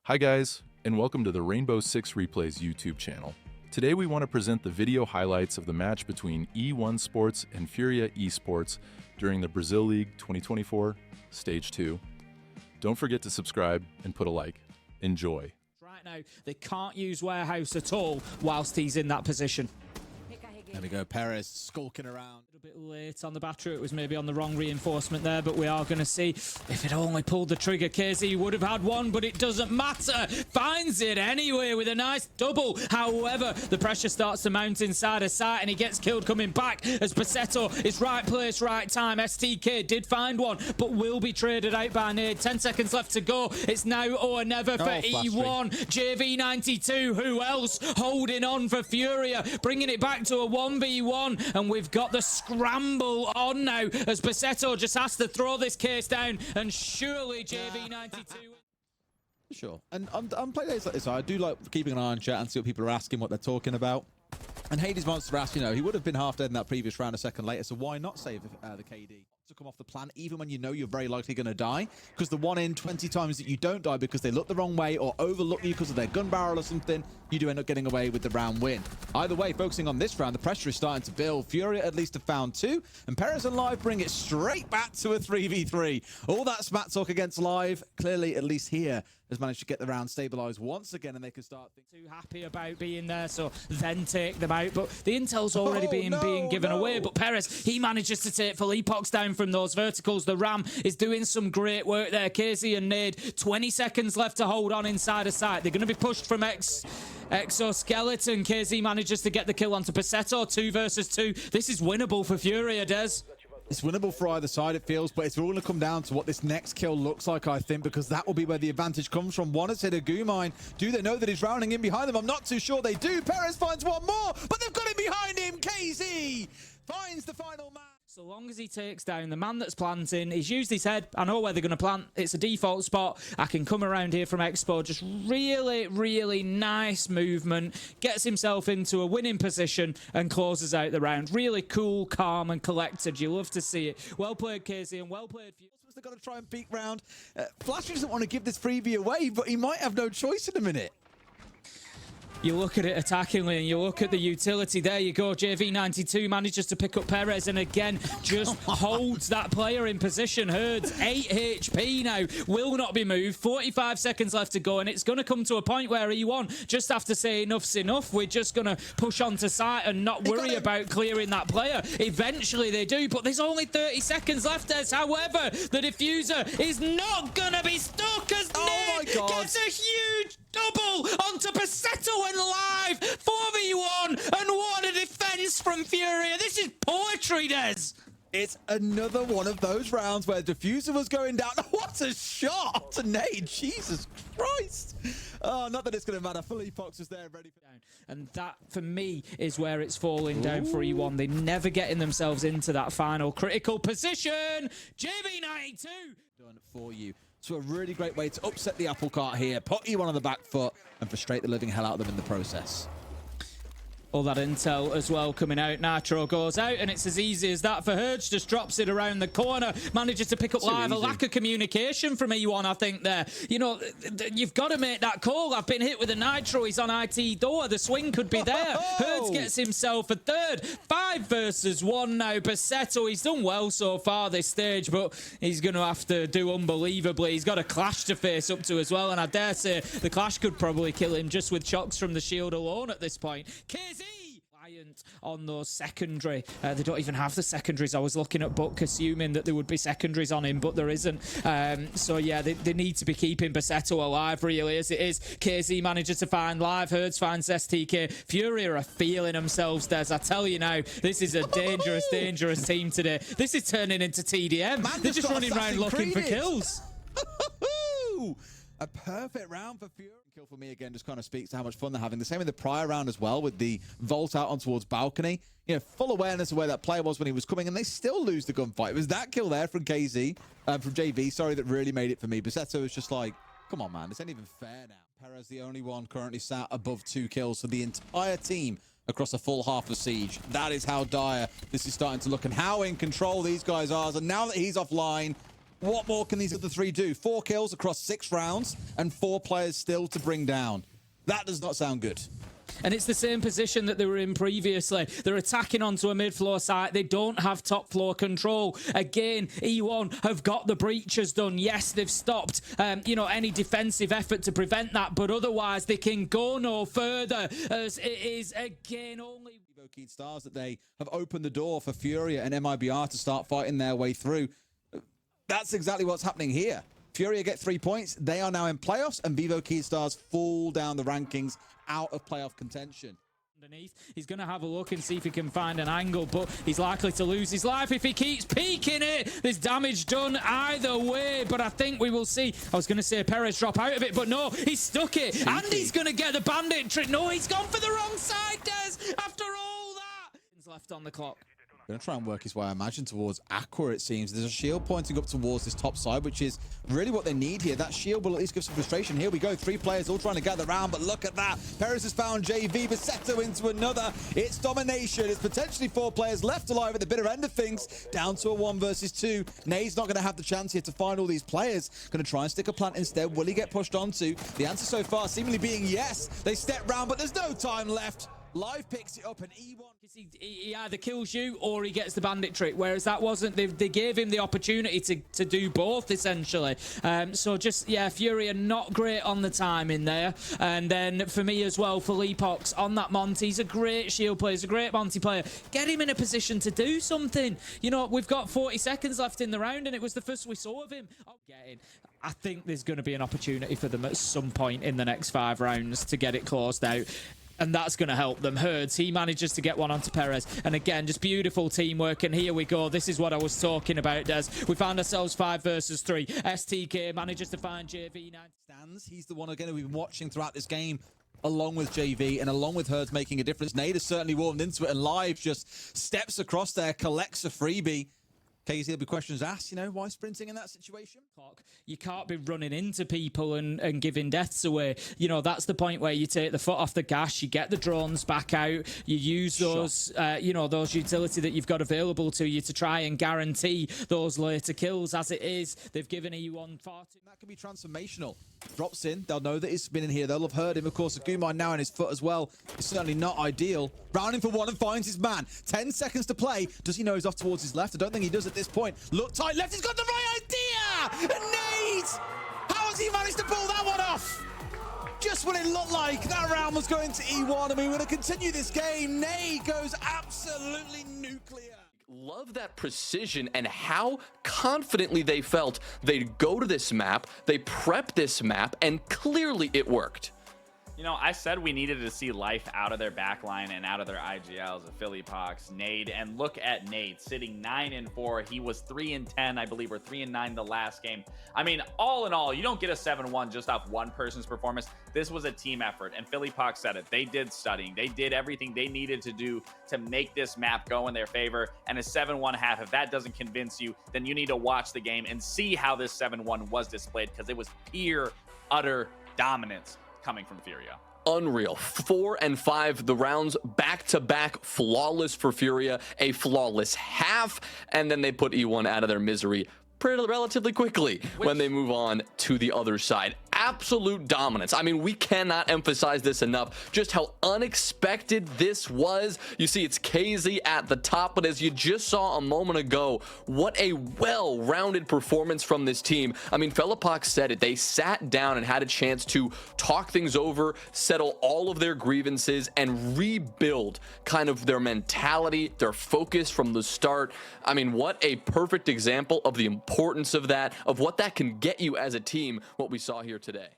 Hi guys, and welcome to the Rainbow Six Replays YouTube channel. Today we want to present the video highlights of the match between E1 Sports and FURIA Esports during the Brazil League 2024 Stage 2. Don't forget to subscribe and put a like. Enjoy. Right now, they can't use Warehouse at all whilst he's in that position. There we go, Perez skulking around. A bit late on the battery, it was maybe on the wrong reinforcement there, but we are going to see if it only pulled the trigger. KZ would have had one, but it doesn't matter. Finds it anyway with a nice double. However, the pressure starts to mount inside a site and he gets killed coming back as Paceto is right place, right time. STK did find one, but will be traded out by Nade. 10 seconds left to go. It's now or never for E1. JV92, who else? Holding on for FURIA, bringing it back to a 1v1, and we've got the scramble on now as Paceto just has to throw this case down, and surely JV92... Sure. And on play days like this, I do like keeping an eye on chat and see what people are asking, what they're talking about. And Hades Monster asked, he would have been half dead in that previous round a second later, so why not save the KD to come off the plan, even when you know you're very likely going to die? Because the 1 in 20 times that you don't die because they look the wrong way or overlook you because of their gun barrel or something, you do end up getting away with the round win. Either way, focusing on this round, the pressure is starting to build. FURIA at least have found 2, and Perez and Live bring it straight back to a 3v3. All that smack talk against Live, clearly, at least here, has managed to get the round stabilized once again, and they can start too happy about being there, so then take them out. But the intel's already being given away. But Perez, he manages to take full epochs down from those verticals. The Ram is doing some great work there. KZ and Nade, 20 seconds left to hold on inside a site. They're going to be pushed from Exoskeleton. KZ manages to get the kill onto Paceto. 2 versus 2. This is winnable for FURIA, Des. It's winnable for either side, it feels, but it's all going to come down to what this next kill looks like, I think, because that will be where the advantage comes from. One has hit a goo mine. Do they know that he's rounding in behind them? I'm not too sure they do. Perez finds one more, but they've got him behind him. KZ finds the final man. So long as he takes down the man that's planting, he's used his head. I know where they're going to plant. It's a default spot. I can come around here from Expo. Just really, really nice movement. Gets himself into a winning position and closes out the round. Really cool, calm, and collected. You love to see it. Well played, KZ, and well played. They've got to try and peek round. Flash doesn't want to give this freebie away, but he might have no choice in a minute. You look at it attackingly and you look at the utility. There you go. JV92 manages to pick up Perez and again just holds that player in position. Herds 8 HP now. Will not be moved. 45 seconds left to go, and it's going to come to a point where E1 just have to say enough's enough. We're just going to push onto site and not worry about clearing that player. Eventually they do, but there's only 30 seconds left. However, the diffuser is not going to be stuck as Ned gets a huge double onto Paceto and Live. 4v1, and what a defense from FURIA. This is poetry, Des. It's another one of those rounds where diffuser was going down. What a shot to Nade. Jesus Christ. Oh, not that it's going to matter. Full epochs was there ready for down. And that, for me, is where it's falling down for E1. They never getting themselves into that final critical position. JV92 done for you. So a really great way to upset the apple cart here, put E1 on the back foot, and frustrate the living hell out of them in the process. All that intel as well coming out. Nitro goes out, and it's as easy as that for Herge. Just drops it around the corner. Manages to pick up Live. A lack of communication from E1, I think, there. You've got to make that call. I've been hit with a Nitro. He's on IT door. The swing could be there. Herge gets himself a third. 5 versus 1 now. Paceto, he's done well so far this stage, but he's going to have to do unbelievably. He's got a Clash to face up to as well, and I dare say the Clash could probably kill him just with chocks from the shield alone at this point. KZ on those secondary. They don't even have the secondaries. I was looking at Buck assuming that there would be secondaries on him, but there isn't. So yeah, they need to be keeping Paceto alive really as it is. KZ manages to find Live. Herds finds STK. FURIA are feeling themselves, Des. I tell you now, this is a dangerous, dangerous team today. This is turning into TDM. They're just running around looking for kills. A perfect round for FURIA. Kill for me again just kind of speaks to how much fun they're having. The same in the prior round as well with the vault out on towards balcony. Full awareness of where that player was when he was coming, and they still lose the gunfight. It was that kill there from KZ, from JV, sorry, that really made it for me. Paceto was just like, come on, man, this ain't even fair now. Perez, the only one currently sat above 2 kills for the entire team across a full half of Siege. That is how dire this is starting to look and how in control these guys are. And now that he's offline, What more can these other three do? 4 kills across 6 rounds and 4 players still to bring down. That does not sound good. And it's the same position that they were in previously. They're attacking onto a mid-floor site. They don't have top-floor control. Again, E1 have got the breaches done. Yes, they've stopped, any defensive effort to prevent that, but otherwise they can go no further, as it is, again, only Key Stars that they have opened the door for FURIA and MIBR to start fighting their way through. That's exactly what's happening here. FURIA get 3 points. They are now in playoffs, and Vivo Key Stars fall down the rankings out of playoff contention. Underneath, he's going to have a look and see if he can find an angle, but he's likely to lose his life if he keeps peeking it. There's damage done either way, but I think we will see. I was going to say Perez drop out of it, but no, he stuck it. Cheeky. And he's going to get the bandit trick. No, he's gone for the wrong side, Des, after all that. Left on the clock. Going to try and work his way, I imagine, towards Aqua, it seems. There's a shield pointing up towards this top side, which is really what they need here. That shield will at least give some frustration. Here we go, 3 players all trying to gather around, but look at that. Perez has found JV, Baseto into another. It's domination. It's potentially 4 players left alive at the bitter end of things, down to a 1 versus 2. Nade's not going to have the chance here to find all these players. Going to try and stick a plant instead. Will he get pushed onto? The answer so far seemingly being yes. They step round, but there's no time left. Live picks it up, and E1... He either kills you or he gets the bandit trick, whereas that wasn't... They gave him the opportunity to do both, essentially. So just, yeah, FURIA not great on the timing there. And then for me as well, Felipox on that Monty. He's a great shield player. He's a great Monty player. Get him in a position to do something. You know, we've got 40 seconds left in the round, and it was the first we saw of him. I think there's going to be an opportunity for them at some point in the next 5 rounds to get it closed out. And that's going to help them. Herds, he manages to get one onto Perez. And again, just beautiful teamwork. And here we go. This is what I was talking about, Des. We found ourselves 5 versus 3. STK manages to find JV. Stands. He's the one again we've been watching throughout this game, along with JV and along with Herds making a difference. Nade has certainly warmed into it, and Live just steps across there, collects a freebie. KZ, there'll be questions asked, you know, why sprinting in that situation? You can't be running into people and giving deaths away. You know, that's the point where you take the foot off the gas, you get the drones back out, you use those, those utility that you've got available to you to try and guarantee those later kills. As it is, they've given E1 far too... That can be transformational. Drops in, they'll know that he's been in here, they'll have heard him. Of course, Agumai now in his foot as well. It's certainly not ideal. Rounding for 1 and finds his man. 10 seconds to play. Does he know he's off towards his left? I don't think he does at this point. Look tight left, he's got the right idea! And Nade! How has he managed to pull that one off? Just when it looked like that round was going to E1 and we were going to continue this game, Nade goes absolutely nuclear. Love that precision and how confidently they felt they'd go to this map, they prepped this map, and clearly it worked. You know, I said we needed to see life out of their backline and out of their IGLs of Phillypox, Nade, and look at Nade sitting 9-4. He was 3-10, I believe, or 3-9 the last game. I mean, all in all, you don't get a 7-1 just off one person's performance. This was a team effort, and Phillypox said it. They did studying. They did everything they needed to do to make this map go in their favor, and a 7-1 half, if that doesn't convince you, then you need to watch the game and see how this 7-1 was displayed, because it was pure, utter dominance coming from FURIA. Unreal. 4 and 5, the rounds back-to-back, flawless for FURIA, a flawless half, and then they put E1 out of their misery relatively quickly when they move on to the other side. Absolute dominance. I mean, we cannot emphasize this enough, just how unexpected this was. You see, it's KZ at the top, but as you just saw a moment ago, what a well-rounded performance from this team. I mean, Phillypox said it. They sat down and had a chance to talk things over, settle all of their grievances, and rebuild kind of their mentality, their focus from the start. I mean, what a perfect example of the importance of that, of what that can get you as a team, what we saw here today.